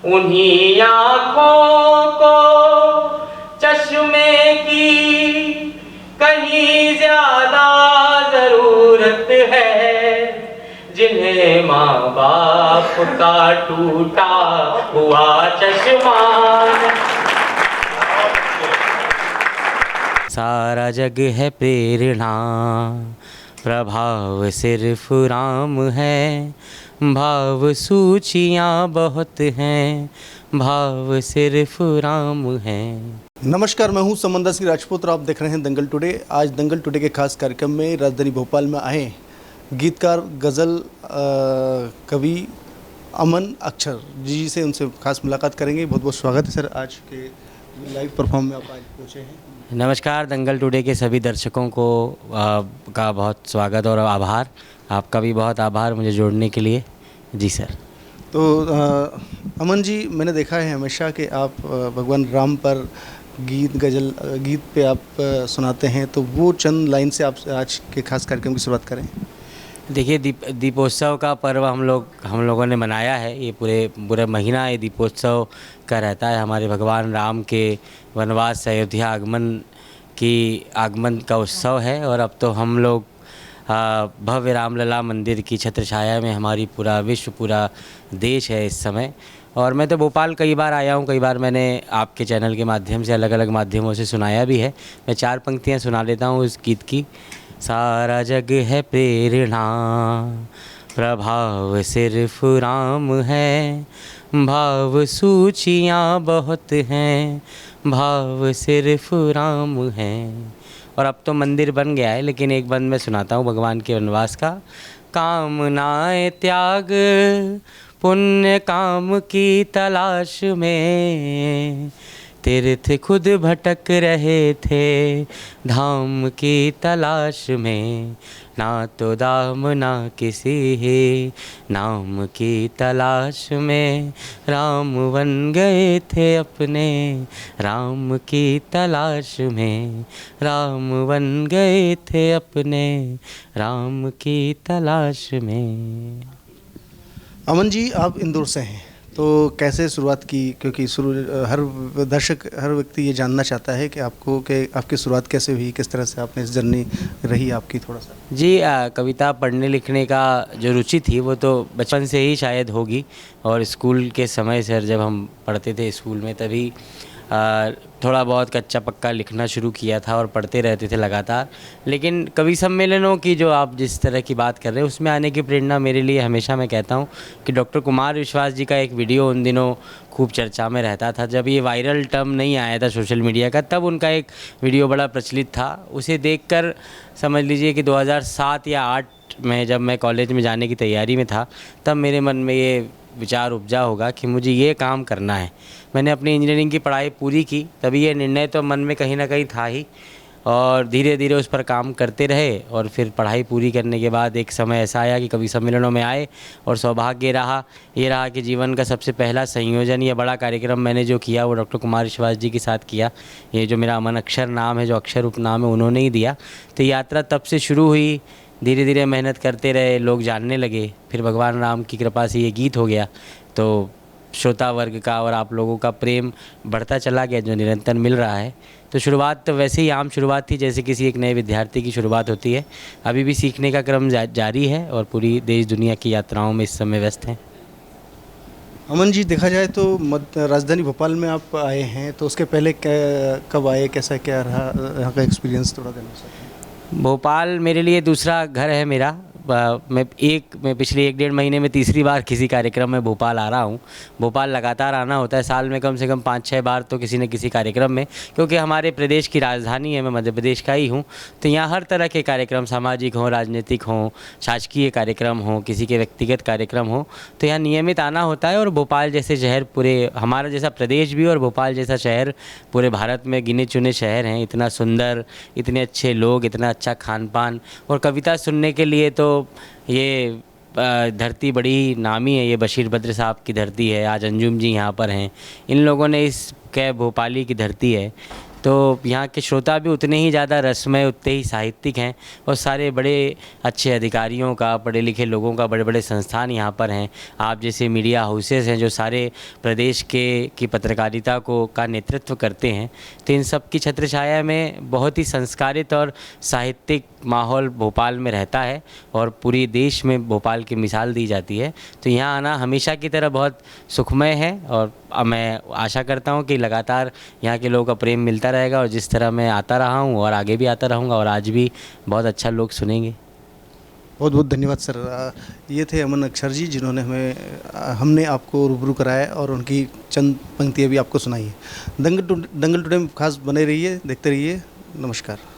उन्हीं आँखों को चश्मे की कहीं ज्यादा जरूरत है, जिन्हें माँ बाप का टूटा हुआ चश्मा। सारा जग है प्रेरणा, प्रभाव सिर्फ राम है, भाव सूचियाँ बहुत हैं, भाव सिर्फ राम है। नमस्कार, मैं हूं समंदर सिंह राजपूत और आप देख रहे हैं दंगल टुडे। आज दंगल टुडे के खास कार्यक्रम में राजधानी भोपाल में आए गीतकार, गज़ल कवि अमन अक्षर जी से उनसे खास मुलाकात करेंगे। बहुत बहुत स्वागत है सर, आज के लाइव परफॉर्म में आप आज पहुँचे हैं। नमस्कार, दंगल टुडे के सभी दर्शकों को का बहुत स्वागत और आभार। आपका भी बहुत आभार मुझे जोड़ने के लिए। जी सर। तो अमन जी, मैंने देखा है हमेशा कि आप भगवान राम पर गीत पे आप सुनाते हैं, तो वो चंद लाइन से आप आज के खास कार्यक्रम की शुरुआत करें। देखिए, दीपोत्सव का पर्व हम लोगों ने मनाया है। ये पूरे महीना ये दीपोत्सव का रहता है। हमारे भगवान राम के वनवास से अयोध्या आगमन का उत्सव है। और अब तो हम लोग भव्य रामलला मंदिर की छत्र छाया में, हमारी पूरा विश्व, पूरा देश है इस समय। और मैं तो भोपाल कई बार आया हूँ, कई बार मैंने आपके चैनल के माध्यम से, अलग अलग माध्यमों से सुनाया भी है। मैं 4 पंक्तियाँ सुना लेता हूँ इस गीत की। सारा जग है प्रेरणा, प्रभाव सिर्फ राम है, भाव सूचियाँ बहुत हैं, भाव सिर्फ राम है। और अब तो मंदिर बन गया है, लेकिन एक बंद मैं सुनाता हूँ भगवान के वनवास का। कामनाएं त्याग पुण्य काम की तलाश में, तीर्थ खुद भटक रहे थे धाम की तलाश में, ना तो दाम ना किसी ही नाम की तलाश में, राम बन गए थे अपने राम की तलाश में, राम बन गए थे अपने राम की तलाश में। अमन जी, आप इंदौर से हैं, तो कैसे शुरुआत की? क्योंकि हर दर्शक, हर व्यक्ति ये जानना चाहता है कि आपकी शुरुआत कैसे हुई, किस तरह से आपने इस जर्नी रही आपकी, थोड़ा सा। जी, कविता पढ़ने लिखने का जो रुचि थी वो तो बचपन से ही शायद होगी। और स्कूल के समय से, जब हम पढ़ते थे स्कूल में, तभी थोड़ा बहुत कच्चा पक्का लिखना शुरू किया था और पढ़ते रहते थे लगातार। लेकिन कवि सम्मेलनों की, जो आप जिस तरह की बात कर रहे हैं, उसमें आने की प्रेरणा मेरे लिए हमेशा, मैं कहता हूँ कि डॉक्टर कुमार विश्वास जी का एक वीडियो उन दिनों खूब चर्चा में रहता था। जब ये वायरल टर्म नहीं आया था सोशल मीडिया का, तब उनका एक वीडियो बड़ा प्रचलित था। उसे देखकर समझ लीजिए कि 2007 या 8 में, जब मैं कॉलेज में जाने की तैयारी में था, तब मेरे मन में ये विचार उपजा होगा कि मुझे ये काम करना है। मैंने अपनी इंजीनियरिंग की पढ़ाई पूरी की, तभी ये निर्णय तो मन में कहीं ना कहीं था ही। और धीरे धीरे उस पर काम करते रहे। और फिर पढ़ाई पूरी करने के बाद एक समय ऐसा आया कि कवि सम्मेलनों में आए, और सौभाग्य ये रहा कि जीवन का सबसे पहला संयोजन, ये बड़ा कार्यक्रम मैंने जो किया वो डॉक्टर कुमार विश्वास जी के साथ किया। ये जो मेरा अमन अक्षर नाम है, जो अक्षर उपनाम है, उन्होंने ही दिया। तो यात्रा तब से शुरू हुई। धीरे धीरे मेहनत करते रहे, लोग जानने लगे। फिर भगवान राम की कृपा से ये गीत हो गया, तो श्रोता वर्ग का और आप लोगों का प्रेम बढ़ता चला गया, जो निरंतर मिल रहा है। तो शुरुआत तो वैसे ही आम शुरुआत थी, जैसे किसी एक नए विद्यार्थी की शुरुआत होती है। अभी भी सीखने का क्रम जारी है और पूरी देश दुनिया की यात्राओं में इस समय व्यस्त हैं। अमन जी, देखा जाए तो राजधानी भोपाल में आप आए हैं, तो उसके पहले कब आए, कैसा क्या रहा यहाँ का एक्सपीरियंस, थोड़ा देना सकते हैं? भोपाल मेरे लिए दूसरा घर है मेरा। मैं पिछले 1-1.5 महीने में तीसरी बार किसी कार्यक्रम में भोपाल आ रहा हूँ। भोपाल लगातार आना होता है, साल में कम से कम 5-6 बार तो किसी न किसी कार्यक्रम में, क्योंकि हमारे प्रदेश की राजधानी है, मैं मध्य प्रदेश का ही हूँ। तो यहाँ हर तरह के कार्यक्रम, सामाजिक हों, राजनीतिक हों, शासकीय कार्यक्रम हों, किसी के व्यक्तिगत कार्यक्रम हों, तो यहाँ नियमित आना होता है। और भोपाल जैसे शहर, पूरे हमारा जैसा प्रदेश भी और भोपाल जैसा शहर पूरे भारत में गिने चुने शहर हैं। इतना सुंदर, इतने अच्छे लोग, इतना अच्छा खान पान, और कविता सुनने के लिए तो ये धरती बड़ी नामी है। ये बशीर बद्र साहब की धरती है, आज अंजुम जी यहाँ पर हैं। इन लोगों ने इस भोपाली की धरती है, तो यहाँ के श्रोता भी उतने ही ज़्यादा रसमय, उतने ही साहित्यिक हैं और सारे बड़े अच्छे अधिकारियों का, पढ़े लिखे लोगों का, बड़े बड़े संस्थान यहाँ पर हैं। आप जैसे मीडिया हाउसेस हैं जो सारे प्रदेश की पत्रकारिता का नेतृत्व करते हैं। तो इन सब की छत्र छाया में बहुत ही संस्कारित और साहित्यिक माहौल भोपाल में रहता है और पूरी देश में भोपाल की मिसाल दी जाती है। तो यहाँ आना हमेशा की तरह बहुत सुखमय है और मैं आशा करता हूँ कि लगातार यहाँ के लोगों का प्रेम मिलता रहेगा और जिस तरह मैं आता रहा हूँ और आगे भी आता रहूँगा और आज भी बहुत अच्छा लोग सुनेंगे। बहुत बहुत धन्यवाद सर। ये थे अमन अक्षर जी, जिन्होंने हमने आपको रूबरू कराया और उनकी चंद पंक्तियाँ भी आपको सुनाई है। दंगल टुडे में खास बने रहिए, देखते रहिए। नमस्कार।